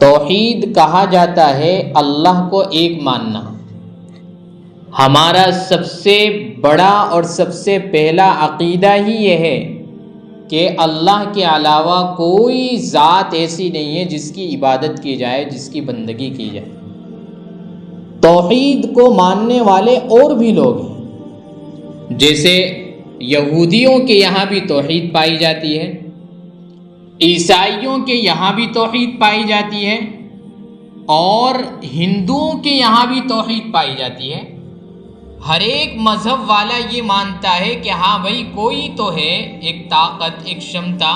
توحید کہا جاتا ہے اللہ کو ایک ماننا۔ ہمارا سب سے بڑا اور سب سے پہلا عقیدہ ہی یہ ہے کہ اللہ کے علاوہ کوئی ذات ایسی نہیں ہے جس کی عبادت کی جائے، جس کی بندگی کی جائے۔ توحید کو ماننے والے اور بھی لوگ ہیں، جیسے یہودیوں کے یہاں بھی توحید پائی جاتی ہے، عیسائیوں کے یہاں بھی توحید پائی جاتی ہے، اور ہندوؤں کے یہاں بھی توحید پائی جاتی ہے۔ ہر ایک مذہب والا یہ مانتا ہے کہ ہاں بھائی کوئی تو ہے، ایک طاقت، ایک شمتا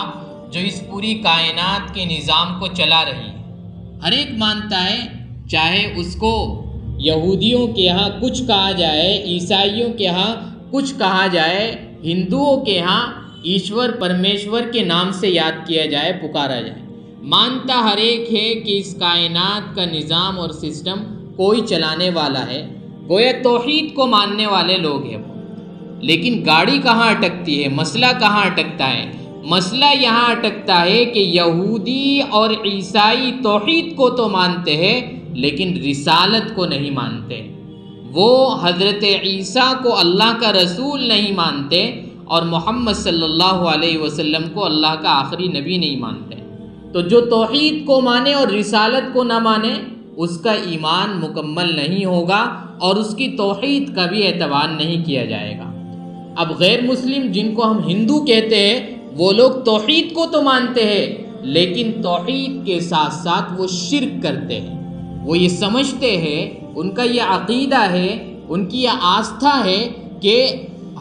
جو اس پوری کائنات کے نظام کو چلا رہی ہے۔ ہر ایک مانتا ہے، چاہے اس کو یہودیوں کے یہاں کچھ کہا جائے، عیسائیوں کے یہاں کچھ کہا جائے، ہندوؤں کے یہاں ایشور پرمیشور کے نام سے یاد کیا جائے، پکارا جائے، مانتا ہر ایک ہے کہ اس کائنات کا نظام اور سسٹم کوئی چلانے والا ہے۔ گویا توحید کو ماننے والے لوگ ہیں وہ۔ لیکن گاڑی کہاں اٹکتی ہے، مسئلہ کہاں اٹکتا ہے؟ مسئلہ یہاں اٹکتا ہے کہ یہودی اور عیسائی توحید کو تو مانتے ہیں لیکن رسالت کو نہیں مانتے۔ وہ حضرت عیسیٰ کو اللہ کا رسول نہیں مانتے اور محمد صلی اللہ علیہ وسلم کو اللہ کا آخری نبی نہیں مانتے۔ تو جو توحید کو مانے اور رسالت کو نہ مانے، اس کا ایمان مکمل نہیں ہوگا اور اس کی توحید کا بھی اعتبار نہیں کیا جائے گا۔ اب غیر مسلم جن کو ہم ہندو کہتے ہیں، وہ لوگ توحید کو تو مانتے ہیں لیکن توحید کے ساتھ ساتھ وہ شرک کرتے ہیں۔ وہ یہ سمجھتے ہیں، ان کا یہ عقیدہ ہے، ان کی یہ آستھا ہے کہ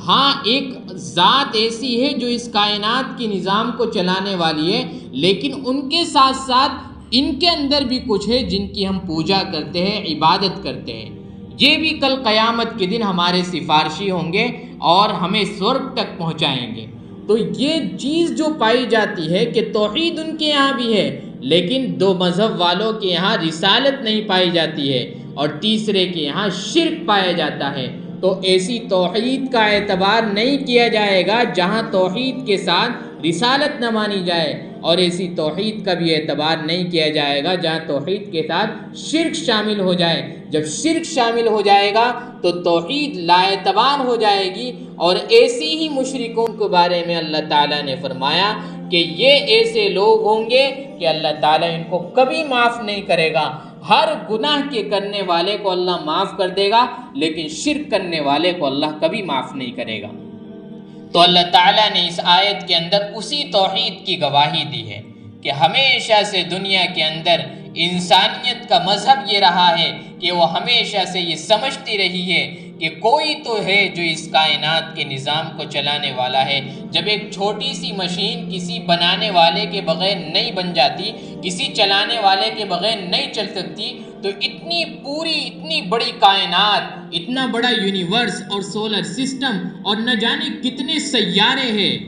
ہاں ایک ذات ایسی ہے جو اس کائنات کے نظام کو چلانے والی ہے، لیکن ان کے ساتھ ساتھ ان کے اندر بھی کچھ ہے جن کی ہم پوجا کرتے ہیں، عبادت کرتے ہیں۔ یہ بھی کل قیامت کے دن ہمارے سفارشی ہوں گے اور ہمیں سورگ تک پہنچائیں گے۔ تو یہ چیز جو پائی جاتی ہے کہ توحید ان کے یہاں بھی ہے لیکن دو مذہب والوں کے یہاں رسالت نہیں پائی جاتی ہے اور تیسرے کے یہاں شرک پایا جاتا ہے، تو ایسی توحید کا اعتبار نہیں کیا جائے گا جہاں توحید کے ساتھ رسالت نہ مانی جائے، اور ایسی توحید کا بھی اعتبار نہیں کیا جائے گا جہاں توحید کے ساتھ شرک شامل ہو جائے۔ جب شرک شامل ہو جائے گا تو توحید لا اعتبار ہو جائے گی، اور ایسی ہی مشرکوں کے بارے میں اللہ تعالیٰ نے فرمایا کہ یہ ایسے لوگ ہوں گے کہ اللہ تعالیٰ ان کو کبھی معاف نہیں کرے گا۔ ہر گناہ کے کرنے والے کو اللہ معاف کر دے گا لیکن شرک کرنے والے کو اللہ کبھی معاف نہیں کرے گا۔ تو اللہ تعالیٰ نے اس آیت کے اندر اسی توحید کی گواہی دی ہے کہ ہمیشہ سے دنیا کے اندر انسانیت کا مذہب یہ رہا ہے کہ وہ ہمیشہ سے یہ سمجھتی رہی ہے کہ کوئی تو ہے جو اس کائنات کے نظام کو چلانے والا ہے۔ جب ایک چھوٹی سی مشین کسی بنانے والے کے بغیر نہیں بن جاتی، کسی چلانے والے کے بغیر نہیں چل سکتی، تو اتنی بڑی کائنات، اتنا بڑا یونیورس اور سولر سسٹم اور نہ جانے کتنے سیارے ہیں،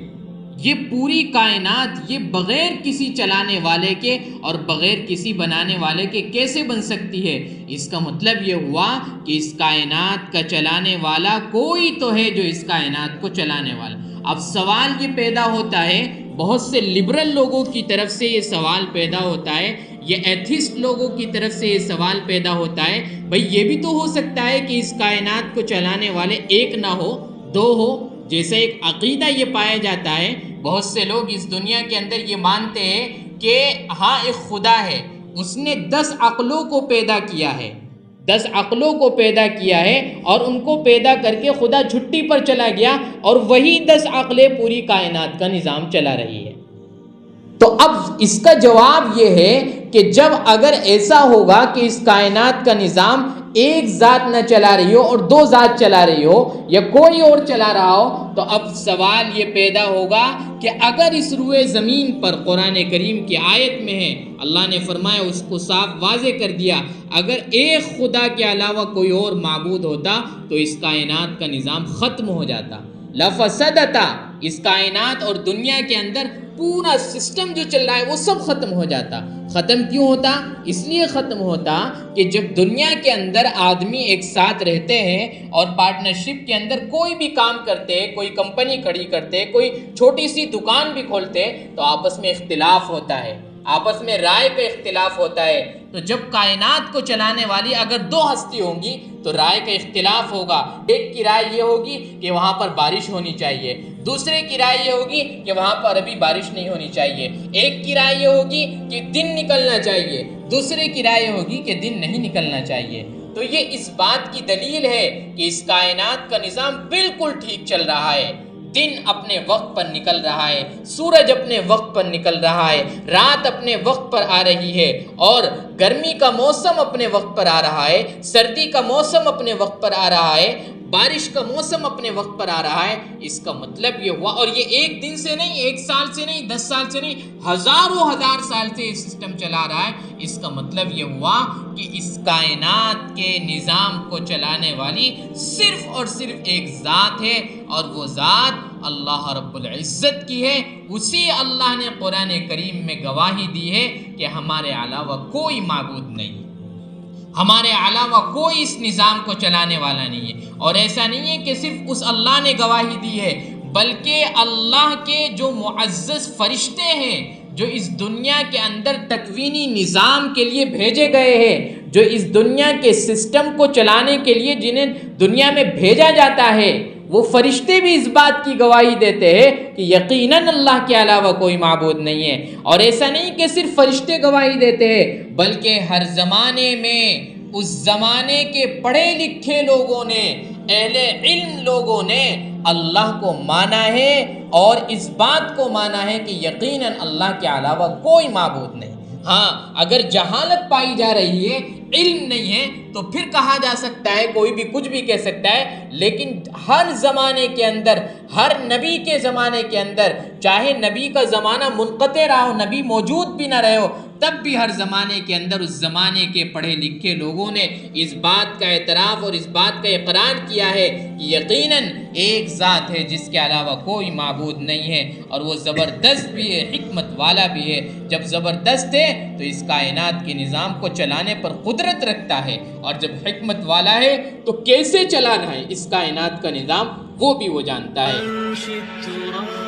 یہ پوری کائنات یہ بغیر کسی چلانے والے کے اور بغیر کسی بنانے والے کے کیسے بن سکتی ہے؟ اس کا مطلب یہ ہوا کہ اس کائنات کا چلانے والا کوئی تو ہے جو اس کائنات کو چلانے والا۔ اب سوال یہ پیدا ہوتا ہے، بہت سے لبرل لوگوں کی طرف سے یہ سوال پیدا ہوتا ہے، یہ ایتھسٹ لوگوں کی طرف سے یہ سوال پیدا ہوتا ہے، بھئی یہ بھی تو ہو سکتا ہے کہ اس کائنات کو چلانے والے ایک نہ ہو، دو ہو، جیسا ایک عقیدہ یہ پایا جاتا ہے۔ بہت سے لوگ اس دنیا کے اندر یہ مانتے ہیں کہ ہاں ایک خدا ہے، اس نے 10 عقلوں کو پیدا کیا ہے، 10 عقلوں کو پیدا کیا ہے، اور ان کو پیدا کر کے خدا چھٹی پر چلا گیا اور وہی 10 عقلیں پوری کائنات کا نظام چلا رہی ہے۔ تو اب اس کا جواب یہ ہے کہ جب اگر ایسا ہوگا کہ اس کائنات کا نظام ایک ذات نہ چلا رہی ہو اور 2 ذات چلا رہی ہو یا کوئی اور چلا رہا ہو، تو اب سوال یہ پیدا ہوگا کہ اگر اس روئے زمین پر، قرآن کریم کی آیت میں ہے، اللہ نے فرمایا، اس کو صاف واضح کر دیا، اگر ایک خدا کے علاوہ کوئی اور معبود ہوتا تو اس کائنات کا نظام ختم ہو جاتا، لفسدتا، اس کائنات اور دنیا کے اندر پورا سسٹم جو چل رہا ہے وہ سب ختم ہو جاتا۔ ختم کیوں ہوتا؟ اس لیے ختم ہوتا کہ جب دنیا کے اندر آدمی ایک ساتھ رہتے ہیں اور پارٹنرشپ کے اندر کوئی بھی کام کرتے ہیں، کوئی کمپنی کھڑی کرتے ہیں، کوئی چھوٹی سی دکان بھی کھولتے ہیں، تو آپس میں اختلاف ہوتا ہے، آپس میں رائے کا اختلاف ہوتا ہے، تو جب کائنات کو چلانے والی اگر دو ہستی ہوں گی تو رائے کا اختلاف ہوگا۔ ایک کی رائے یہ ہوگی کہ وہاں پر بارش ہونی چاہیے، دوسرے کی رائے یہ ہوگی کہ وہاں پر ابھی بارش نہیں ہونی چاہیے، ایک کی رائے یہ ہوگی کہ دن نکلنا چاہیے، دوسرے کی رائے ہوگی کہ دن نہیں نکلنا چاہیے۔ تو یہ اس بات کی دلیل ہے کہ اس کائنات کا نظام بالکل ٹھیک چل رہا ہے، دن اپنے وقت پر نکل رہا ہے، سورج اپنے وقت پر نکل رہا ہے، رات اپنے وقت پر آ رہی ہے، اور گرمی کا موسم اپنے وقت پر آ رہا ہے، سردی کا موسم اپنے وقت پر آ رہا ہے، بارش کا موسم اپنے وقت پر آ رہا ہے۔ اس کا مطلب یہ ہوا، اور یہ ایک دن سے نہیں، ایک سال سے نہیں، 10 سال سے نہیں، ہزاروں ہزار سال سے یہ سسٹم چلا رہا ہے۔ اس کا مطلب یہ ہوا کہ اس کائنات کے نظام کو چلانے والی صرف اور صرف ایک ذات ہے، اور وہ ذات اللہ رب العزت کی ہے۔ اسی اللہ نے قرآن کریم میں گواہی دی ہے کہ ہمارے علاوہ کوئی معبود نہیں، ہمارے علاوہ کوئی اس نظام کو چلانے والا نہیں ہے۔ اور ایسا نہیں ہے کہ صرف اس اللہ نے گواہی دی ہے، بلکہ اللہ کے جو معزز فرشتے ہیں جو اس دنیا کے اندر تکوینی نظام کے لیے بھیجے گئے ہیں، جو اس دنیا کے سسٹم کو چلانے کے لیے جنہیں دنیا میں بھیجا جاتا ہے، وہ فرشتے بھی اس بات کی گواہی دیتے ہیں کہ یقیناً اللہ کے علاوہ کوئی معبود نہیں ہے۔ اور ایسا نہیں کہ صرف فرشتے گواہی دیتے ہیں، بلکہ ہر زمانے میں اس زمانے کے پڑھے لکھے لوگوں نے، اہل علم لوگوں نے اللہ کو مانا ہے، اور اس بات کو مانا ہے کہ یقیناً اللہ کے علاوہ کوئی معبود نہیں۔ ہاں، اگر جہالت پائی جا رہی ہے، علم نہیں ہے، تو پھر کہا جا سکتا ہے، کوئی بھی کچھ بھی کہہ سکتا ہے، لیکن ہر زمانے کے اندر، ہر نبی کے زمانے کے اندر، چاہے نبی کا زمانہ منقطع رہا ہو، نبی موجود بھی نہ رہے ہو، تب بھی ہر زمانے کے اندر اس زمانے کے پڑھے لکھے لوگوں نے اس بات کا اعتراف اور اس بات کا اقرار کیا ہے کہ یقیناً ایک ذات ہے جس کے علاوہ کوئی معبود نہیں ہے، اور وہ زبردست بھی ہے، حکمت والا بھی ہے۔ جب زبردست ہے تو اس کائنات کے نظام کو چلانے پر قدرت رکھتا ہے، اور جب حکمت والا ہے تو کیسے چلانا ہے اس کائنات کا نظام وہ بھی وہ جانتا ہے۔